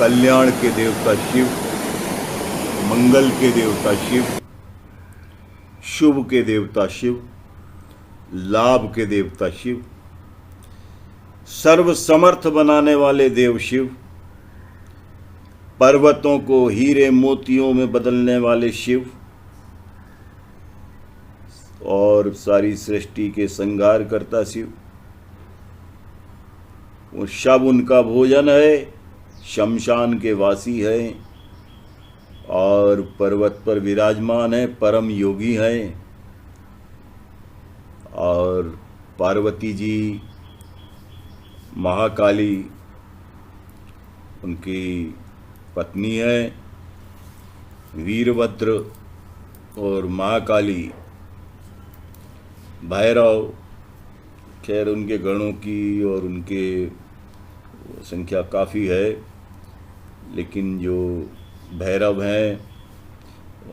कल्याण के देवता शिव, मंगल के देवता शिव, शुभ के देवता शिव, लाभ के देवता शिव, सर्व समर्थ बनाने वाले देव शिव, पर्वतों को हीरे मोतियों में बदलने वाले शिव और सारी सृष्टि के संहार करता शिव। वो शव उनका भोजन है, शमशान के वासी हैं और पर्वत पर विराजमान है, परम योगी हैं। और पार्वती जी महाकाली उनकी पत्नी है, वीरभद्र और महाकाली भैरव। खैर उनके गणों की और उनके संख्या काफ़ी है, लेकिन जो भैरव हैं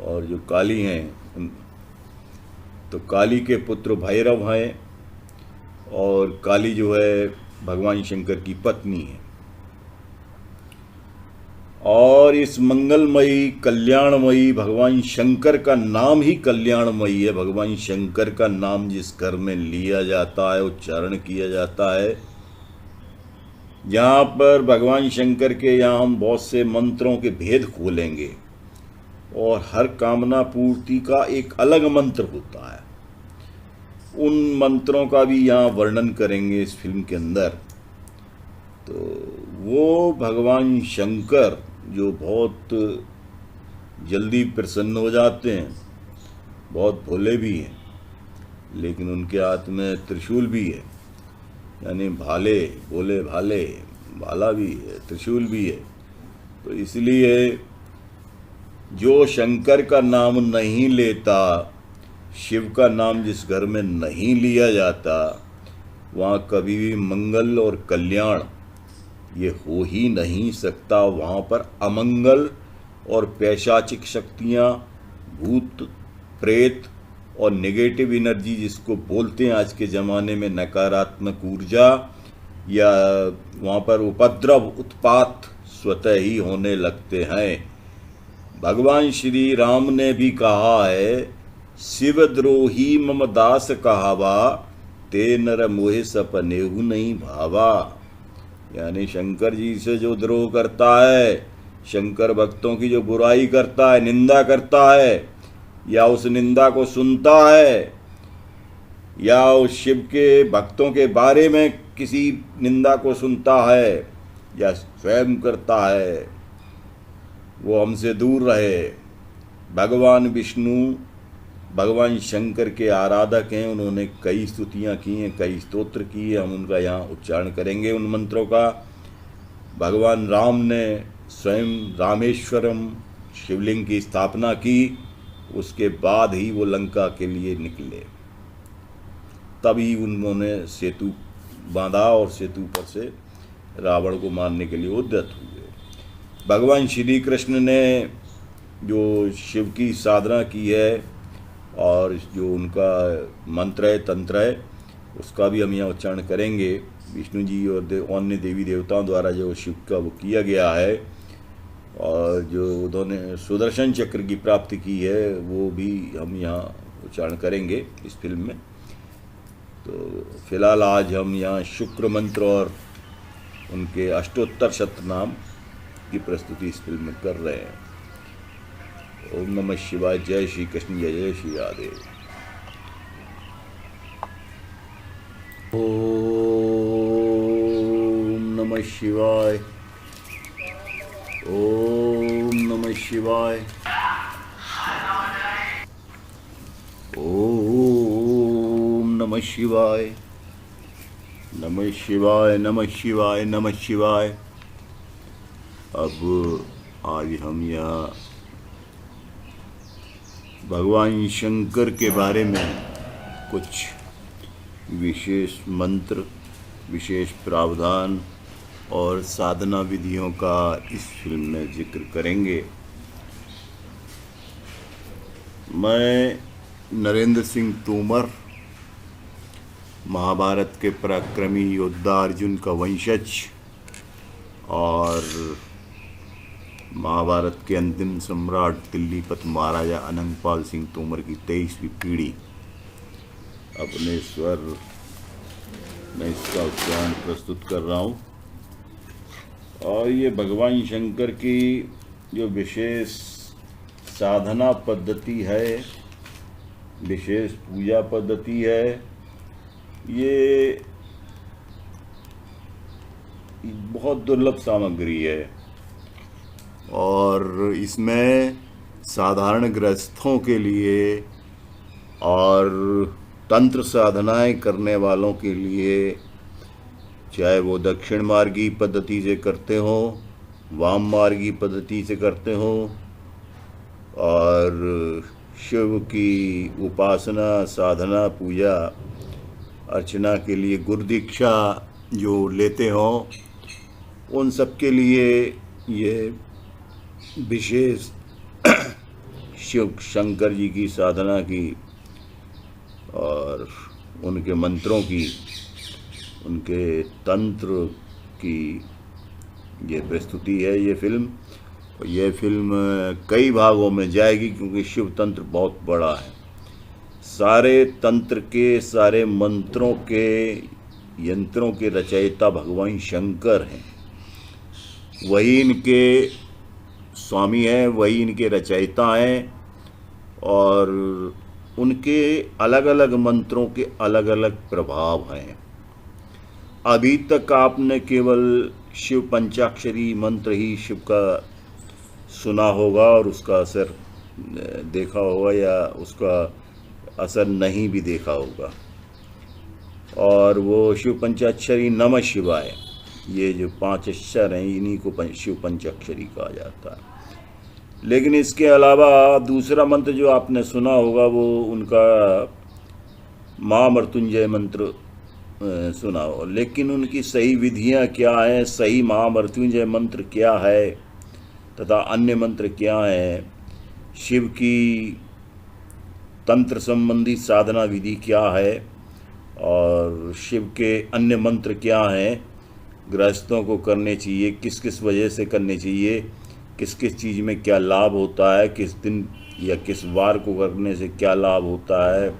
और जो काली हैं, तो काली के पुत्र भैरव हैं और काली जो है भगवान शंकर की पत्नी है। और इस मंगलमयी कल्याणमयी भगवान शंकर का नाम ही कल्याणमयी है। भगवान शंकर का नाम जिस घर में लिया जाता है, उच्चारण किया जाता है, जहाँ पर भगवान शंकर के यहाँ हम बहुत से मंत्रों के भेद खोलेंगे और हर कामना पूर्ति का एक अलग मंत्र होता है। उन मंत्रों का भी यहाँ वर्णन करेंगे इस फिल्म के अंदर। तो वो भगवान शंकर जो बहुत जल्दी प्रसन्न हो जाते हैं, बहुत भोले भी हैं, लेकिन उनके हाथ में त्रिशूल भी है, यानी भाले, भोले भाले, भाला भी है, त्रिशूल भी है। तो इसलिए जो शंकर का नाम नहीं लेता, शिव का नाम जिस घर में नहीं लिया जाता, वहाँ कभी भी मंगल और कल्याण ये हो ही नहीं सकता। वहाँ पर अमंगल और पैशाचिक शक्तियाँ, भूत प्रेत और नेगेटिव एनर्जी जिसको बोलते हैं आज के ज़माने में, नकारात्मक ऊर्जा, या वहाँ पर उपद्रव उत्पात स्वतः ही होने लगते हैं। भगवान श्री राम ने भी कहा है, शिवद्रोही मम दास कहावा, ते नर मोहे सपनेहु नहीं भावा। यानी शंकर जी से जो द्रोह करता है, शंकर भक्तों की जो बुराई करता है, निंदा करता है, या उस निंदा को सुनता है, या उस शिव के भक्तों के बारे में किसी निंदा को सुनता है या स्वयं करता है, वो हमसे दूर रहे। भगवान विष्णु भगवान शंकर के आराधक हैं, उन्होंने कई स्तुतियाँ की हैं, कई स्तोत्र किए, हम उनका यहाँ उच्चारण करेंगे उन मंत्रों का। भगवान राम ने स्वयं रामेश्वरम शिवलिंग की स्थापना की, उसके बाद ही वो लंका के लिए निकले, तभी उन्होंने सेतु बांधा और सेतु पर से रावण को मारने के लिए उद्यत हुए। भगवान श्री कृष्ण ने जो शिव की साधना की है और जो उनका मंत्र है, तंत्र है, उसका भी हम यहाँ उच्चारण करेंगे। विष्णु जी और अन्य देवी देवताओं द्वारा जो शिव का वो किया गया है और जो उन्होंने सुदर्शन चक्र की प्राप्ति की है, वो भी हम यहाँ उच्चारण करेंगे इस फिल्म में। तो फिलहाल आज हम यहाँ शुक्र मंत्र और उनके अष्टोत्तर शतनाम की प्रस्तुति इस फिल्म में कर रहे हैं। ओम नमः शिवाय। जय श्री कृष्ण, जय जय श्री राधे। ओम नमः शिवाय, ओम नमः शिवाय, ओम नमः शिवाय, नमः शिवाय, नमः शिवाय, नमः शिवाय। अब आज हम यहाँ भगवान शंकर के बारे में कुछ विशेष मंत्र, विशेष प्रावधान और साधना विधियों का इस फिल्म में जिक्र करेंगे। मैं नरेंद्र सिंह तोमर, महाभारत के पराक्रमी योद्धा अर्जुन का वंशज और महाभारत के अंतिम सम्राट दिल्लीपत महाराजा अनंगपाल सिंह तोमर की 23वीं पीढ़ी अपने स्वर में इसका उच्चारण प्रस्तुत कर रहा हूँ। और ये भगवान शंकर की जो विशेष साधना पद्धति है, विशेष पूजा पद्धति है, ये बहुत दुर्लभ सामग्री है और इसमें साधारण गृहस्थों के लिए और तंत्र साधनाएं करने वालों के लिए, चाहे वो दक्षिण मार्गी पद्धति से करते हो, वाम मार्गी पद्धति से करते हो, और शिव की उपासना साधना पूजा अर्चना के लिए गुरु दीक्षा जो लेते हो, उन सब के लिए ये विशेष शिव शंकर जी की साधना की और उनके मंत्रों की, उनके तंत्र की ये प्रस्तुति है। ये फिल्म कई भागों में जाएगी क्योंकि शिव तंत्र बहुत बड़ा है। सारे तंत्र के, सारे मंत्रों के, यंत्रों के रचयिता भगवान शंकर हैं। वही इनके स्वामी हैं, वही इनके रचयिता हैं और उनके अलग अलग मंत्रों के अलग अलग प्रभाव हैं। अभी तक आपने केवल शिव पंचाक्षरी मंत्र ही शिव का सुना होगा और उसका असर देखा होगा या उसका असर नहीं भी देखा होगा। और वो शिव पंचाक्षरी नमः शिवाय, ये जो 5 अक्षर हैं इन्हीं को शिव पंचाक्षरी कहा जाता है। लेकिन इसके अलावा दूसरा मंत्र जो आपने सुना होगा वो उनका महामृत्युंजय मंत्र सुना हो। लेकिन उनकी सही विधियां क्या हैं, सही महामृत्युंजय मंत्र क्या है तथा अन्य मंत्र क्या हैं, शिव की तंत्र संबंधी साधना विधि क्या है और शिव के अन्य मंत्र क्या हैं, गृहस्थों को करने चाहिए, किस किस वजह से करने चाहिए, किस किस चीज़ में क्या लाभ होता है, किस दिन या किस वार को करने से क्या लाभ होता है,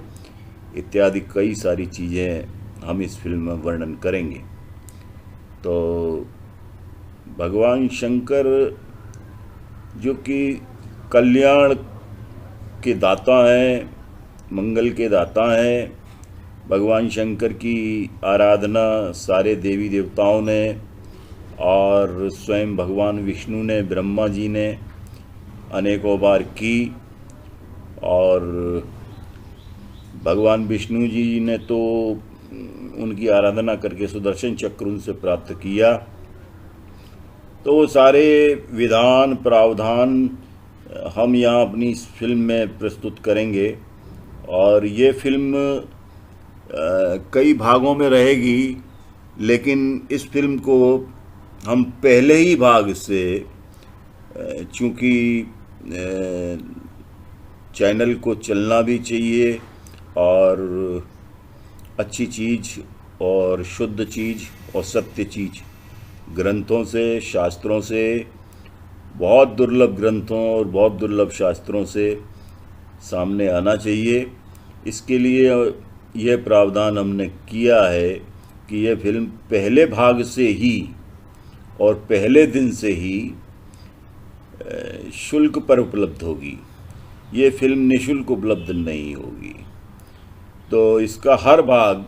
इत्यादि कई सारी चीज़ें हम इस फिल्म में वर्णन करेंगे। तो भगवान शंकर जो कि कल्याण के दाता हैं, मंगल के दाता हैं, भगवान शंकर की आराधना सारे देवी देवताओं ने और स्वयं भगवान विष्णु ने, ब्रह्मा जी ने अनेकों बार की। और भगवान विष्णु जी ने तो उनकी आराधना करके सुदर्शन चक्र उनसे प्राप्त किया। तो वो सारे विधान प्रावधान हम यहाँ अपनी इस फिल्म में प्रस्तुत करेंगे। और ये फिल्म कई भागों में रहेगी, लेकिन इस फिल्म को हम पहले ही भाग से, चूँकि चैनल को चलना भी चाहिए और अच्छी चीज़ और शुद्ध चीज़ और सत्य चीज़ ग्रंथों से, शास्त्रों से, बहुत दुर्लभ ग्रंथों और बहुत दुर्लभ शास्त्रों से सामने आना चाहिए। इसके लिए यह प्रावधान हमने किया है कि यह फिल्म पहले भाग से ही और पहले दिन से ही शुल्क पर उपलब्ध होगी। ये फिल्म निःशुल्क उपलब्ध नहीं होगी। तो इसका हर भाग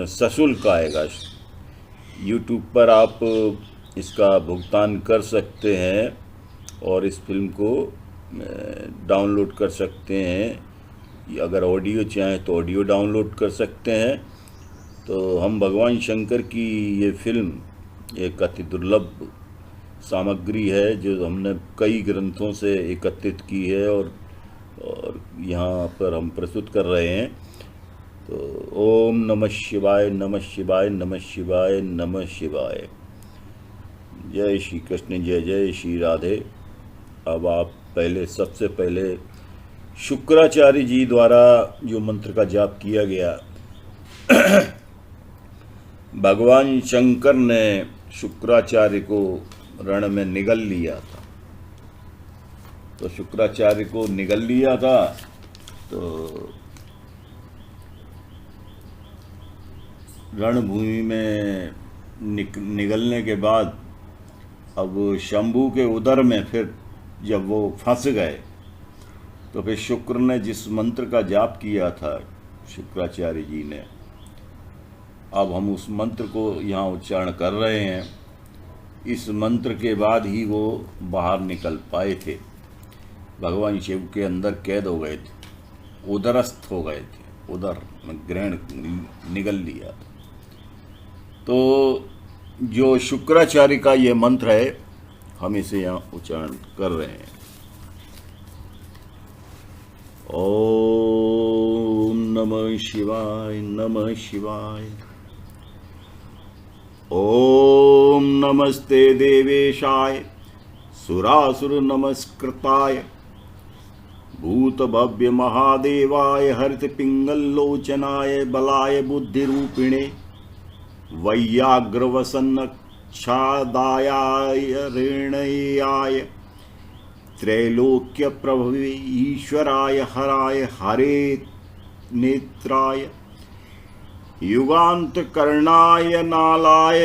सशुल्क आएगा। YouTube पर आप इसका भुगतान कर सकते हैं और इस फिल्म को डाउनलोड कर सकते हैं। अगर ऑडियो चाहें तो ऑडियो डाउनलोड कर सकते हैं। तो हम भगवान शंकर की ये फिल्म एक अति दुर्लभ सामग्री है जो हमने कई ग्रंथों से एकत्रित की है और यहाँ पर हम प्रस्तुत कर रहे हैं। तो ओम नमः शिवाय, नमः शिवाय, नमः शिवाय, नमः शिवाय। जय श्री कृष्ण, जय जय श्री राधे। अब आप सबसे पहले शुक्राचार्य जी द्वारा जो मंत्र का जाप किया गया, भगवान शंकर ने शुक्राचार्य को रण में निगल लिया था। तो शुक्राचार्य को निगल लिया था। तो रणभूमि में निगलने के बाद अब शंभू के उदर में फिर जब वो फंस गए तो फिर शुक्र ने जिस मंत्र का जाप किया था शुक्राचार्य जी ने, अब हम उस मंत्र को यहाँ उच्चारण कर रहे हैं। इस मंत्र के बाद ही वो बाहर निकल पाए थे। भगवान शिव के अंदर कैद हो गए थे, उदरस्थ हो गए थे, उदर ग्रहण निगल लिया था। तो जो शुक्राचार्य का ये मंत्र है हम इसे यहाँ उच्चारण कर रहे हैं। ओम नमः शिवाय, नमः शिवाय। ओम नमस्ते देवेशाय सुरासुर नमस्कृताय भूत भव्य महादेवाय हरित पिंगल लोचनाय बलाय बुद्धि रूपिणे वैयाग्रवसन्नक्षादायाय ऋणयाय त्रैलोक्य प्रभवे ईश्वराय हराय हरे नेत्राय युगांतकरणाय नालाय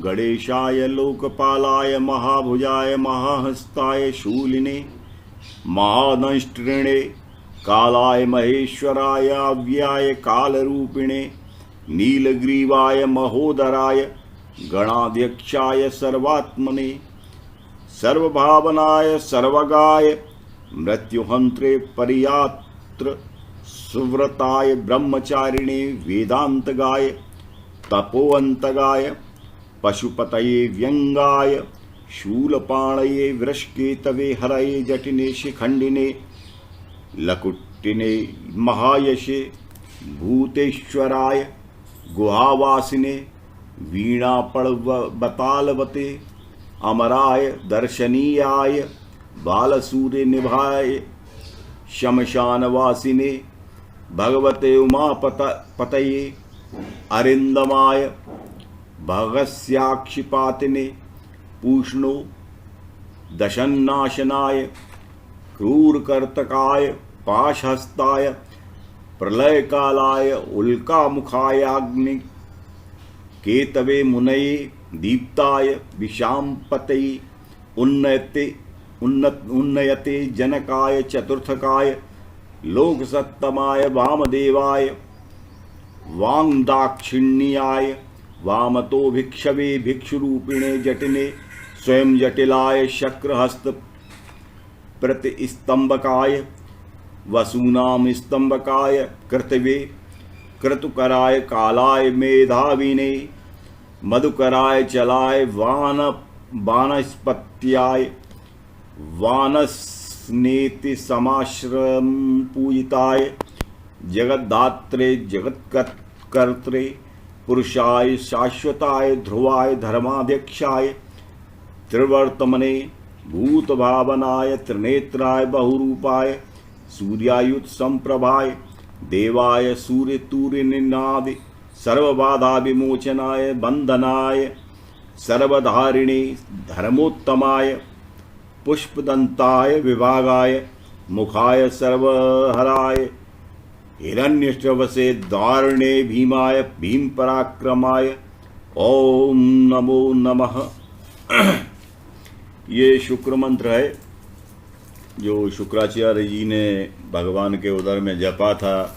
गणेशाय लोकपालाय महाभुजाय महाहस्ताय शूलिने महादंष्ट्रिणे कालाय महेश्वराय अव्याय कालरूपिणे नीलग्रीवाय महोदराय गणाध्यक्षाय सर्वात्मने सर्वभावनाय सर्वगाय मृत्युहंत्रे परियात्र सुव्रताय ब्रह्मचारिणे वेदांतगाय तपोअंतगाय पशुपतये व्यंगाय शूलपाणये वृषकेतवे हरये जटिने शिखंडिने लकुटिने महायशे भूतेश्वराय गुहावासिने वीणापड़वतालवते अमराय दर्शनीयाय बालसूर्य निभाय शमशानवासिने भगवते उमापतये अरिंदमाय भगस्याक्षिपातिने पूष्णो दशन्नाशनाय क्रूरकर्तकाय पाशहस्ताय प्रलयकालाय उल्कामुखायाग्नि केतवे मुनये दीप्ताय विशाम्पतये उन्नयते जनकाय चतुर्थकाय लोकसत्तमाय वामदेवाय वांगदाक्षिण्याय वामतो भिक्षवे भिक्षुरूपिणे जटिने स्वयं जटिलाय शक्रहस्त प्रतिस्तंभकाय वसूनाम स्तंभकाय कृतवे क्रतुकराय कालाय मेधाविने मधुकराय चलाय वानस्पत्याय वानस्नेति समाश्रम पूजिताय जगद्धात्रे जगत्कर्त्रे पुरुषाय शाश्वताय ध्रुवाय धर्माध्यक्षाय त्रिवर्तमने भूत भावनाय त्रिनेत्राय बहुरूपाय सूर्यायुत संप्रभाय देवाय सूर्य तूर्य निनादि सर्वबाधा विमोचनाय बंधनाय सर्वधारिणे धर्मोत्तमाय पुष्पदंताय विभागाय मुखाय सर्वहराय हिरण्यश्रवसे दारुणे भीमाय भीम पराक्रमाय ओम नमो नमः। ये शुक्र मंत्र है जो शुक्राचार्य जी ने भगवान के उदर में जपा था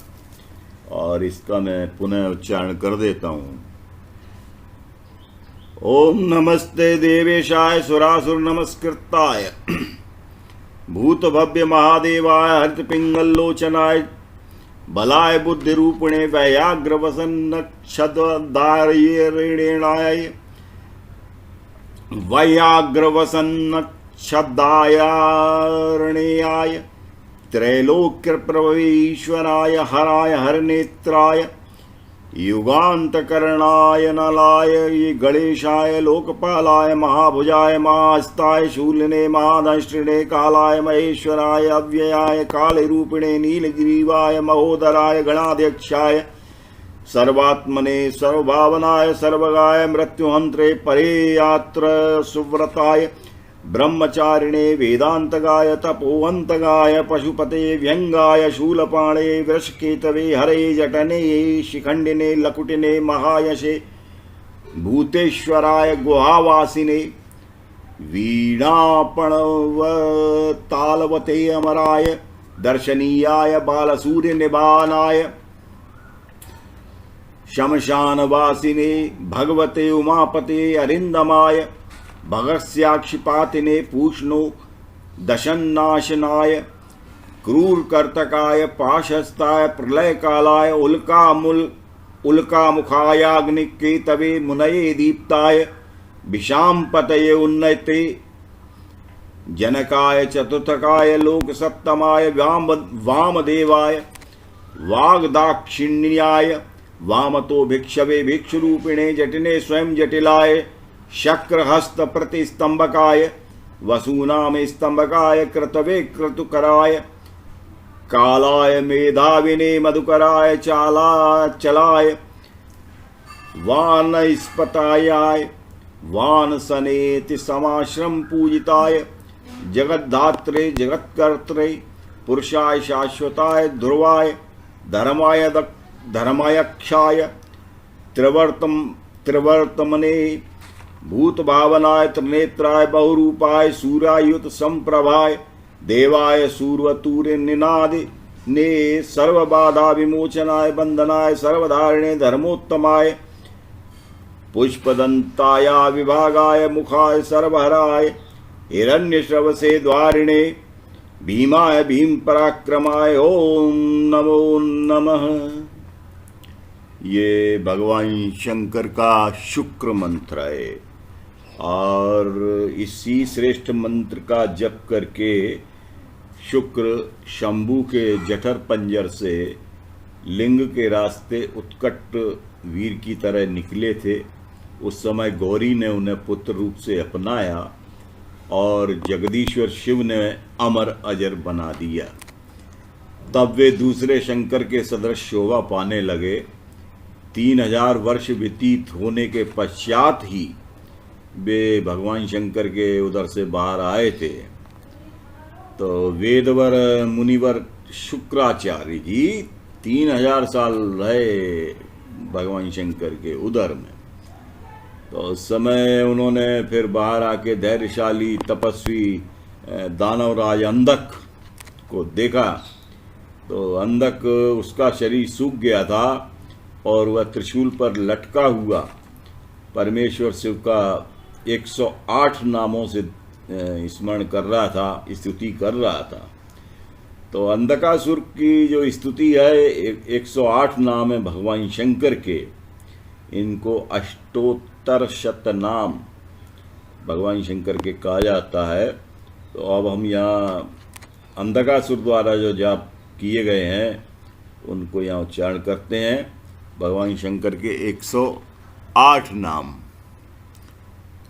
और इसका मैं पुनः उच्चारण कर देता हूँ। ओम नमस्ते देवेशाय सुरासुर नमस्कृताय भूत भव्य महादेवाय हरित पिंगल लोचनाय बलाय बुद्धि रूपिणे वैयाग्र वसन्नक्षदाय वैयाग्रवसन्नक्षदायारणेयाय त्रैलोक्य प्रभवे ईश्वराय हराय हरनेत्राय युगांतकरणाय नलाय गणेशाय लोकपालाय महाभुजाय महाहस्ताय शूलिने महादंष्ट्रिणे कालाय महेश्वराय अव्ययाय कालरूपिणे नीलग्रीवाय महोदराय गणाध्यक्षाय सर्वात्मने सर्वभावनाय सर्वगाय मृत्युहंत्रे परे यात्र सुव्रताय ब्रह्मचारिणे वेदांतगाय तपोवंतगाय पशुपते व्यंगाय शूलपाणे वृषकेतवे हरे जटने शिखंडिने लकुटिने महायशे भूतेश्वराय गुहावासिने वीणापणवतालवते अमराय दर्शनीयाय बालसूर्य निबानाय शमशानवासिने भगवते उमापते अरिंदमाय भगस्याक्षिपातिने पूष्णो दशन्नाशनाय क्रूरकर्तकाय पाशस्ताय प्रलयकालाय उल्कामुखायाग्निकेतवे मुनये दीप्ताय विशाम्पतये उन्नते जनकाय चतुर्थकाय लोकसप्तमाय वामदेवाय वाग्दाक्षिण्याय वामतो भिक्षवे भिक्षुरूपिणे जटिने स्वयं जटिलाय शक्रहस्त प्रतिस्तंभकाय वसूनाम स्तंभकाय कृतवे क्रतुकराय कालाय मेधाविने मधुकराय चलाय वानस्पतायाय वानसनेति समाश्रम पूजिताय जगद्धात्रे जगत्कर्त्रे पुरुषाय शाश्वताय ध्रुवाय धर्मायक्षाय त्रिवर्तमने भूत भावनाय त्रिनेत्राय बहुरूपाय सूर्यायुत संप्रभाय देवाय सूर्वतूर्य निनादि ने सर्वबाधा विमोचनाय बंधनाय सर्वधारिणे धर्मोत्तमाय पुष्पदंताया विभागाय मुखाय सर्वहराय हिरण्यश्रवसे द्वारिणे भीमाय भीम पराक्रमाय ओम नमो नमः। ये भगवान शंकर का शुक्र मंत्र है और इसी श्रेष्ठ मंत्र का जप करके शुक्र शंभू के जठर पंजर से लिंग के रास्ते उत्कट वीर की तरह निकले थे। उस समय गौरी ने उन्हें पुत्र रूप से अपनाया और जगदीश्वर शिव ने अमर अजर बना दिया। तब वे दूसरे शंकर के सदृश शोभा पाने लगे। 3000 वर्ष व्यतीत होने के पश्चात ही वे भगवान शंकर के उधर से बाहर आए थे। तो वेदवर मुनिवर शुक्राचार्य जी 3000 साल रहे भगवान शंकर के उदर में। तो उस समय उन्होंने फिर बाहर आके धैर्यशाली तपस्वी दानवराज अंधक को देखा। तो अंधक उसका शरीर सूख गया था और वह त्रिशूल पर लटका हुआ परमेश्वर शिव का 108 नामों से स्मरण कर रहा था, स्तुति कर रहा था। तो अंधकासुर की जो स्तुति है 108 नाम है भगवान शंकर के। इनको अष्टोत्तर शतनाम भगवान शंकर के कहा जाता है। तो अब हम यहाँ अंधकासुर द्वारा जो जाप किए गए हैं उनको यहाँ उच्चारण करते हैं। भगवान शंकर के 108 नाम।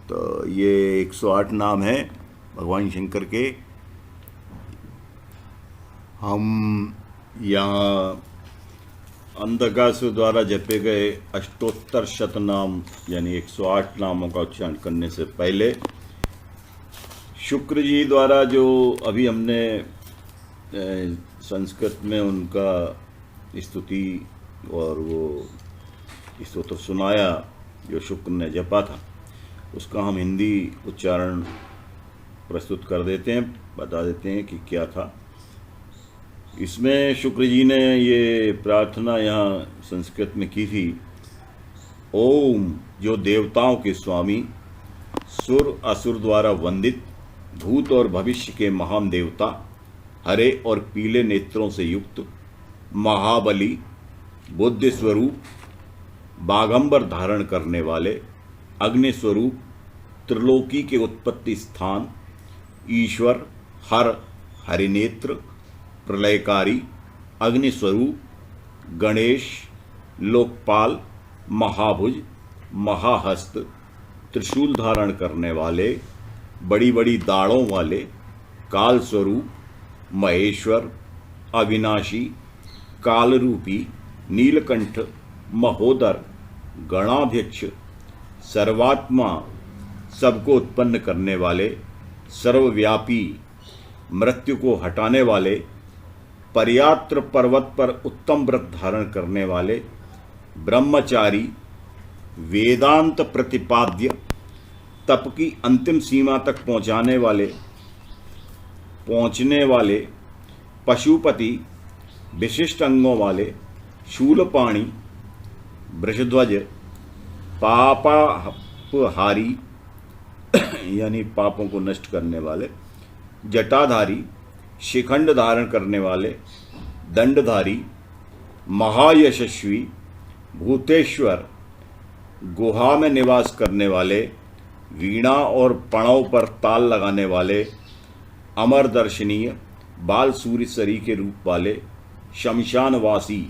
तो ये 108 नाम हैं भगवान शंकर के। हम यहाँ अंधकासुर द्वारा जपे गए अष्टोत्तर शतनाम यानी 108 नामों का उच्चारण करने से पहले शुक्र जी द्वारा जो अभी हमने संस्कृत में उनका स्तुति और वो स्तोत्र सुनाया जो शुक्र ने जपा था, उसका हम हिंदी उच्चारण प्रस्तुत कर देते हैं, बता देते हैं कि क्या था। इसमें शुक्र जी ने ये प्रार्थना यहाँ संस्कृत में की थी। ओम, जो देवताओं के स्वामी, सुर असुर द्वारा वंदित, भूत और भविष्य के महान देवता, हरे और पीले नेत्रों से युक्त, महाबली, बुद्धि स्वरूप, बागंबर धारण करने वाले, अग्नि स्वरूप, त्रिलोकी के उत्पत्ति स्थान, ईश्वर, हर, हरिनेत्र, प्रलयकारी, अग्नि स्वरूप, गणेश, लोकपाल, महाभुज, महाहस्त, त्रिशूल धारण करने वाले, बड़ी बड़ी दाढ़ों वाले, काल स्वरूप, महेश्वर, अविनाशी, कालरूपी, नीलकंठ, महोदर, गणाध्यक्ष, सर्वात्मा, सबको उत्पन्न करने वाले, सर्वव्यापी, मृत्यु को हटाने वाले, पर्यात्र पर्वत पर उत्तम व्रत धारण करने वाले, ब्रह्मचारी, वेदांत प्रतिपाद्य, तप की अंतिम सीमा तक पहुंचने वाले, पशुपति, विशिष्ट अंगों वाले, शूलपाणी, वृषध्वज, पापहारी यानी पापों को नष्ट करने वाले, जटाधारी, शिखंड धारण करने वाले, दंडधारी, महायशस्वी, भूतेश्वर, गुहा में निवास करने वाले, वीणा और पणव पर ताल लगाने वाले, अमर दर्शनीय, बाल सूर्य सरी के रूप वाले, शमशानवासी,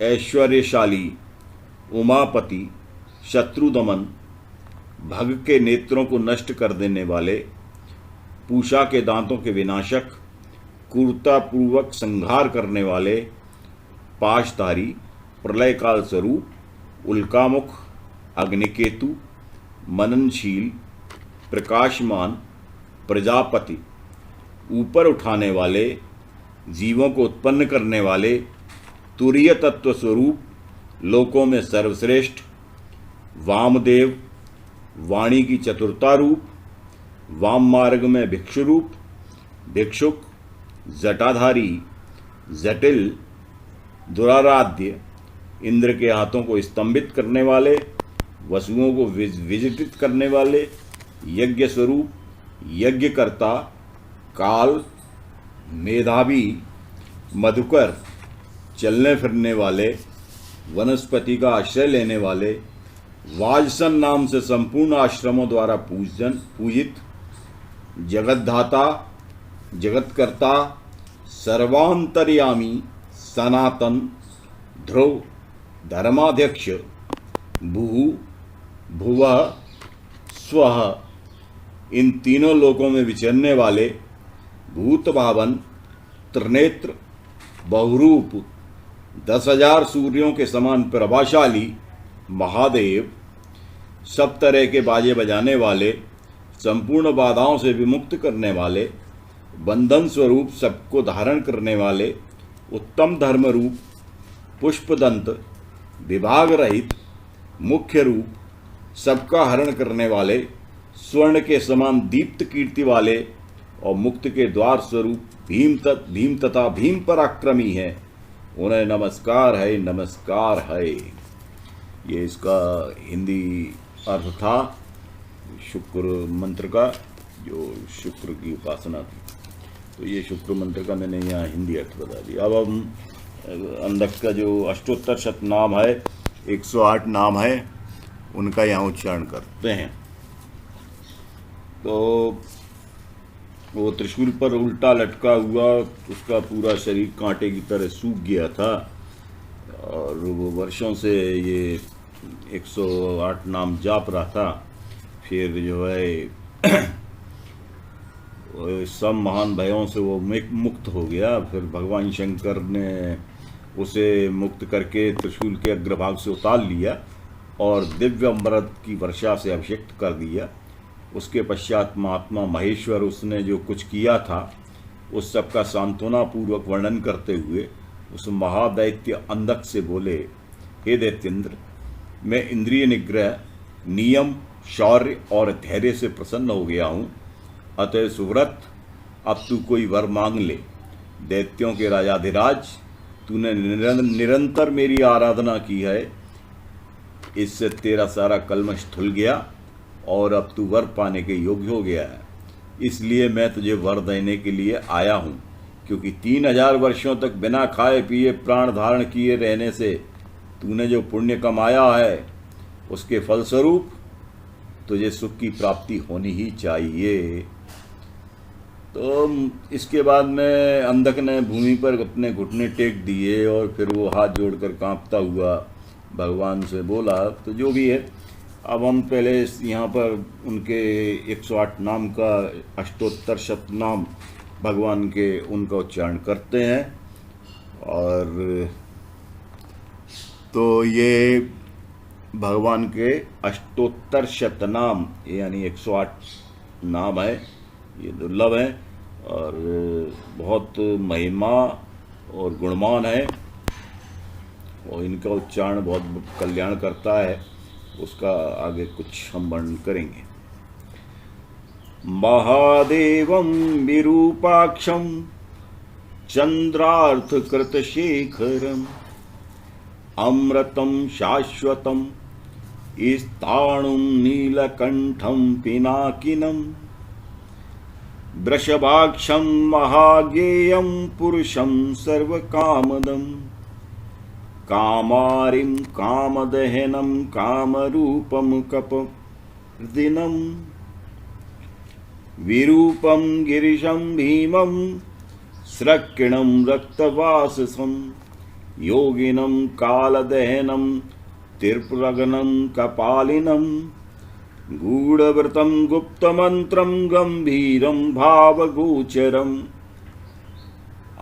ऐश्वर्यशाली, उमापति, शत्रुदमन, भग के नेत्रों को नष्ट कर देने वाले, पूषा के दांतों के विनाशक, क्रूरतापूर्वक संहार करने वाले, पाशधारी, प्रलय काल स्वरूप, उल्कामुख, अग्निकेतु, मननशील, प्रकाशमान, प्रजापति, ऊपर उठाने वाले, जीवों को उत्पन्न करने वाले, तुरीय तत्व स्वरूप, लोकों में सर्वश्रेष्ठ, वामदेव, वाणी की चतुरता रूप, वाम मार्ग में भिक्षु रूप, भिक्षुक, जटाधारी, जटिल, दुराराध्य, इंद्र के हाथों को स्तंभित करने वाले, वसुओं को विजिटित करने वाले, यज्ञ स्वरूप, यज्ञकर्ता, काल, मेधावी, मधुकर, चलने फिरने वाले, वनस्पति का आश्रय लेने वाले, वाजसन नाम से संपूर्ण आश्रमों द्वारा पूजित, जगतधाता, जगतकर्ता, सर्वांतर्यामी, सनातन, ध्रुव, धर्माध्यक्ष, भू, भुवः, स्वः, इन तीनों लोकों में विचरने वाले, भूत भावन, त्रिनेत्र, बहुरूप, 10,000 सूर्यों के समान प्रभाशाली महादेव, सब तरह के बाजे बजाने वाले, संपूर्ण बाधाओं से विमुक्त करने वाले, बंधन स्वरूप सबको धारण करने वाले, उत्तम धर्म रूप, पुष्पदंत, विभाग रहित, मुख्य रूप, सबका हरण करने वाले, स्वर्ण के समान दीप्त कीर्ति वाले और मुक्त के द्वार स्वरूप भीम तथा भीम पराक्रमी है, उन्हें नमस्कार है, नमस्कार है। ये इसका हिंदी अर्थ था शुक्र मंत्र का, जो शुक्र की उपासना थी। तो ये शुक्र मंत्र का मैंने यहाँ हिंदी अर्थ बता दिया। अब हम अंधक का जो अष्टोत्तर शतनाम है, 108 नाम है, उनका यहाँ उच्चारण करते हैं। तो वो त्रिशूल पर उल्टा लटका हुआ, उसका पूरा शरीर कांटे की तरह सूख गया था और वो वर्षों से ये 108 नाम जाप रहा था। फिर जो है सब महान भयों से वो मुक्त हो गया। फिर भगवान शंकर ने उसे मुक्त करके त्रिशूल के अग्रभाग से उतार लिया और दिव्य अमृत की वर्षा से अभिषेक्त कर दिया। उसके पश्चात महात्मा महेश्वर उसने जो कुछ किया था उस सब का सांत्वना पूर्वक वर्णन करते हुए उस महादैत्य अंधक से बोले, हे दैत्येंद्र, मैं इंद्रिय निग्रह, नियम, शौर्य और धैर्य से प्रसन्न हो गया हूँ। अतः सुव्रत, अब तू कोई वर मांग ले। दैत्यों के राजाधिराज, तूने निरंतर मेरी आराधना की है, इससे तेरा सारा कलमश धुल गया और अब तू वर पाने के योग्य हो गया है। इसलिए मैं तुझे वर देने के लिए आया हूँ, क्योंकि 3000 वर्षों तक बिना खाए पिए प्राण धारण किए रहने से तूने जो पुण्य कमाया है उसके फलस्वरूप तुझे सुख की प्राप्ति होनी ही चाहिए। तो इसके बाद में अंधक ने भूमि पर अपने घुटने टेक दिए और फिर वो हाथ जोड़कर कांपता हुआ भगवान से बोला। तो जो भी है, अब हम पहले यहाँ पर उनके 108 नाम का अष्टोत्तर शतनाम भगवान के उनका उच्चारण करते हैं। और तो ये भगवान के अष्टोत्तर शतनाम यानी 108 नाम है। ये दुर्लभ है और बहुत महिमा और गुणमान है, और इनका उच्चारण बहुत कल्याण करता है। उसका आगे कुछ हम वर्णन करेंगे। महादेवं विरूपाक्षं चंद्रार्थकृतशेखरम् अमृतं शाश्वतं स्थाणुं नीलकंठं पिनाकिनं वृषभाक्षं महाज्ञेयं पुरुषं सर्वकामदं कामारिं कामदहनं कामरूपं कपदिनं विरूपं गिरिशं भीमं स्रक्किणं रक्तवाससं योगिनं कालदहनं तिर्प्रगनं कपालिनं गूढ़व्रतं गुप्तमन्त्रं गंभीरं भावगोचरम्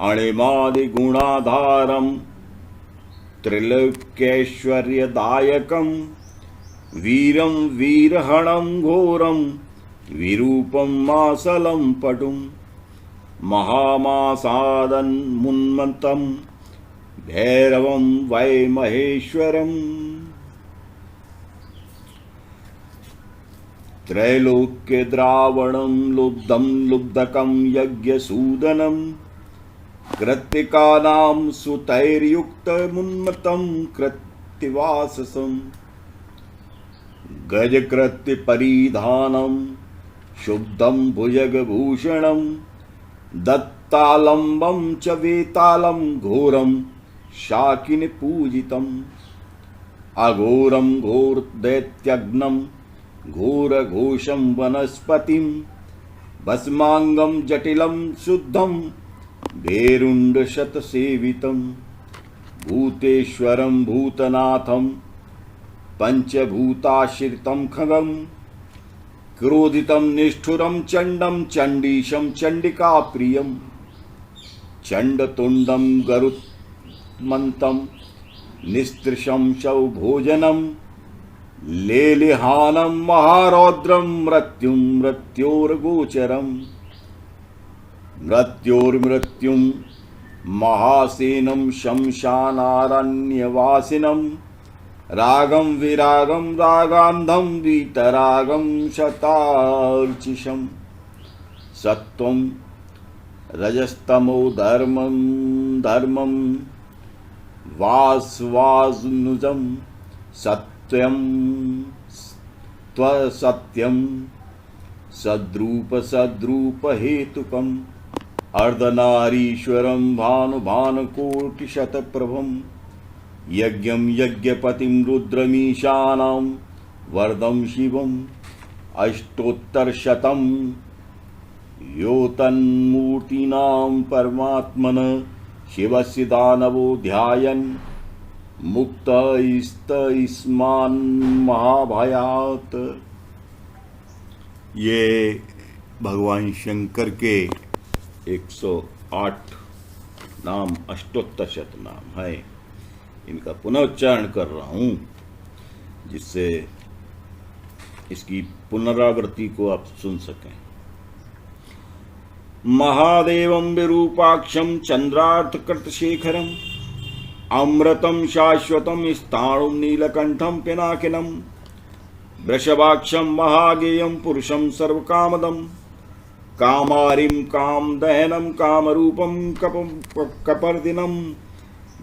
अणिमादिगुणाधारं त्रिलोक्यैश्वर्यदायकं वीरं वीरहणं घोरं विरूपं मासलं पटुं महामासादन्मुन्मत्तं भैरवं वै महेश्वरम् त्रैलोक्यद्रावणं लुब्धं लुब्धकं यज्ञसूदनं कृत्तिकानां सुतैर्युक्तमुन्मत्तं कृत्तिवाससं गजकृत्यपरिधानं शुद्धं भुजगभूषणं दत्तालम्बं च वेतालं घोरं शाकिनीपूजितम् अघोरं घोरदैत्यग्नं घोरघोषं वनस्पतिं भस्मांगं जटिलं शुद्धं भेरुण्डशतसेवितं भूतेश्वरं भूतनाथं पंचभूताश्रितं खगं क्रोधितं निष्ठुरं चण्डं चण्डीशं चण्डिकाप्रियं चण्डतुण्डं गरुत्मन्तं निस्त्रिशं शवभोजनं लेलिहानं महारौद्रं मृत्युं मृत्योर्गोचरम् मृत्योर्मृत्युं महासेनं शमशानारण्यवासिनं रागं विरागं रागान्धं वीतरागं शतार्चिषं सत्वं रजस्तमो धर्मं धर्मं वासवानुजं सत्यं त्वसत्यं सद्रूपहेतुकम् अर्धनारीश्वरं भानुभानुकोटिशतप्रभं यज्ञं यज्ञपतिं रुद्रमीशानां वरदं शिवम् अष्टोत्तरशतं योतन्मूर्तीनां परमात्मन शिवस्य दानवो ध्यायन् मुक्तस्तस्मान् महाभयात्। ये भगवान शंकर के 108 नाम अष्टोत्तर नाम है। इनका पुनरुच्चारण कर रहा हूँ जिससे इसकी पुनरावृत्ति को आप सुन सकें। महादेवं विरूपाक्षं चंद्रार्थकृतशेखरम् अमृतं शाश्वतं स्थाणुं नीलकंठं पिनाकिनं वृषभाक्षं महाज्ञेयं पुरुषं सर्वकामदं कामारिं कामदहनं कामरूपं कपर्दिनं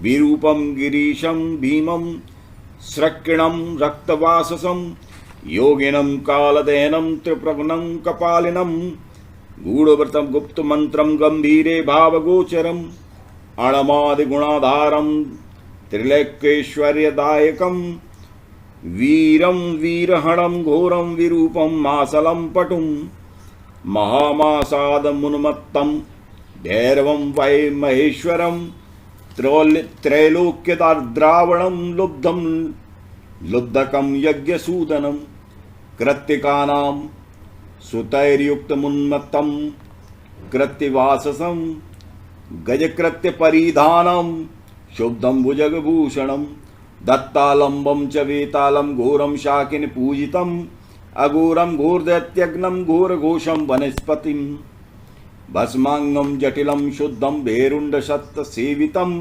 विरूपं गिरीशं भीमं स्रक्किणं रक्तवाससं योगिनं कालदहनं त्रिप्रघ्नं कपालिनं गूढ़व्रतं गुप्तमन्त्रं गंभीरे भावगोचरम् अणमादिगुणाधारं त्रिलोक्यैश्वर्यदायकं वीरं वीरहणं घोरं विरूपं मासलं पटुं महामासादमुन्मत्तं भैरवं वै महेश्वरं त्रैलोक्यद्रावणं लुब्धं लुब्धकं यज्ञसूदनं कृत्तिकानां सुतैर्युक्तमुन्मत्तं कृत्तिवाससं गजकृत्यपरिधानं शुद्धं भुजगभूषणं दत्तालम्बं च वेतालं घोरं शाकिनीपूजितम् अघोरम घोरदैत्यग्नम घोरघोषम वनस्पतिम भस्मांगम जटिलम शुद्धम भेरुंड सत्त सेवितम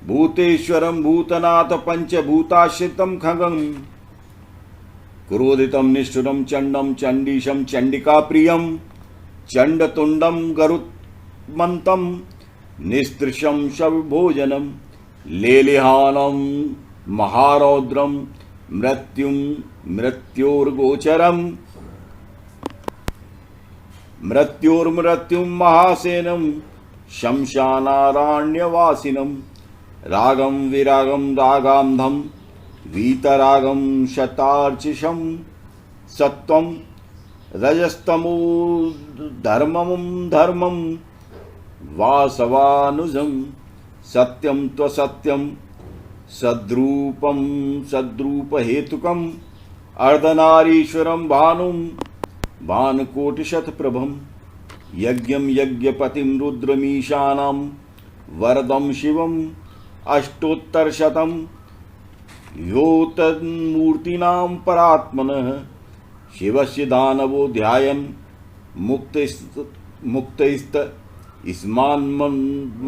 भूतेश्वरम भूतनाथ पंचभूताश्रितम खगम क्रोधितम निष्ठुरम चंडम चंडीशम चंडिका प्रियम चंडतुंडम गरुत्मंतम निस्त्रशम शवभोजनम लेलिहानम महारौद्रम मृत्युम मृत्योर्गोचरम मृत्योर्मृत्युम महासेनम शमशानारण्यवासिनम रागम विरागम रागांधम वीतरागम शतार्चिषम सत्वम रजस्तमो धर्मम धर्मम वासवानुजम सत्यम त्वसत्यम सद्रूपम सद्रूपहेतुकम अर्धनारीश्वरम भानुम भानुकोटिशतप्रभम यज्ञम यज्ञपतिम रुद्रमीशानां वरदम शिवम अष्टोत्तरशतम यो तन्मूर्तीनां परात्मनः शिवस्य दानवो ध्यायन् मुक्तैस्त इस्मान्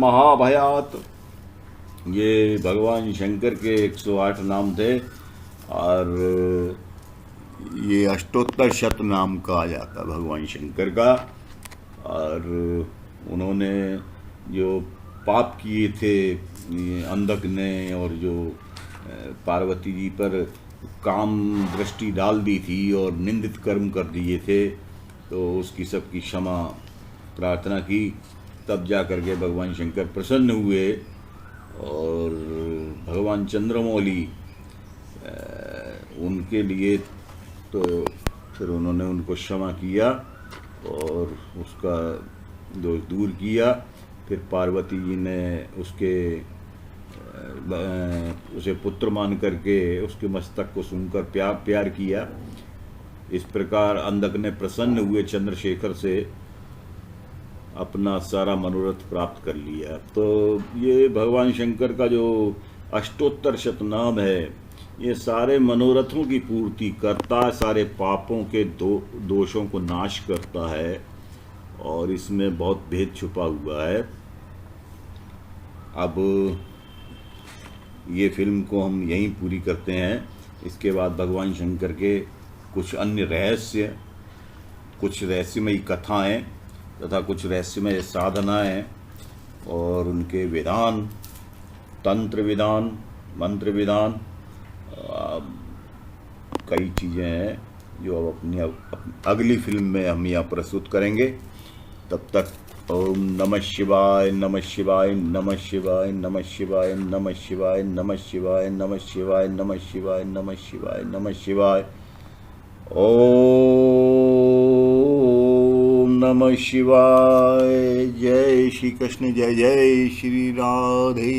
महाभयात्। ये भगवान शंकर के 108 नाम थे और ये अष्टोत्तर शत नाम कहा जाता भगवान शंकर का। और उन्होंने जो पाप किए थे अंधक ने और जो पार्वती जी पर काम दृष्टि डाल दी थी और निंदित कर्म कर दिए थे, तो उसकी सबकी क्षमा प्रार्थना की। तब जा कर के भगवान शंकर प्रसन्न हुए और भगवान चंद्रमौली उनके लिए तो फिर उन्होंने उनको क्षमा किया और उसका दोष दूर किया। फिर पार्वती जी ने उसे पुत्र मान करके उसके मस्तक को सूंघकर प्यार किया। इस प्रकार अंधक ने प्रसन्न हुए चंद्रशेखर से अपना सारा मनोरथ प्राप्त कर लिया। तो ये भगवान शंकर का जो अष्टोत्तर शतनाम है, ये सारे मनोरथों की पूर्ति करता है, सारे पापों के दोषों को नाश करता है और इसमें बहुत भेद छुपा हुआ है। अब ये फिल्म को हम यहीं पूरी करते हैं। इसके बाद भगवान शंकर के कुछ अन्य रहस्य, कुछ रहस्यमयी कथाएं तथा कुछ रहस्यमय साधनाएं और उनके विधान, तंत्र विधान, मंत्र विधान, कई चीज़ें हैं जो अब अपनी अगली फिल्म में हम यहाँ प्रस्तुत करेंगे। तब तक ओम नमः शिवाय, नमः शिवाय, नमः शिवाय, नमः शिवाय, नमः शिवाय, नमः शिवाय, नमः शिवाय, नमः शिवाय, नमः शिवाय, नमः शिवाय। ओम नमः शिवाय। जय श्री कृष्ण, जय जय श्री राधे।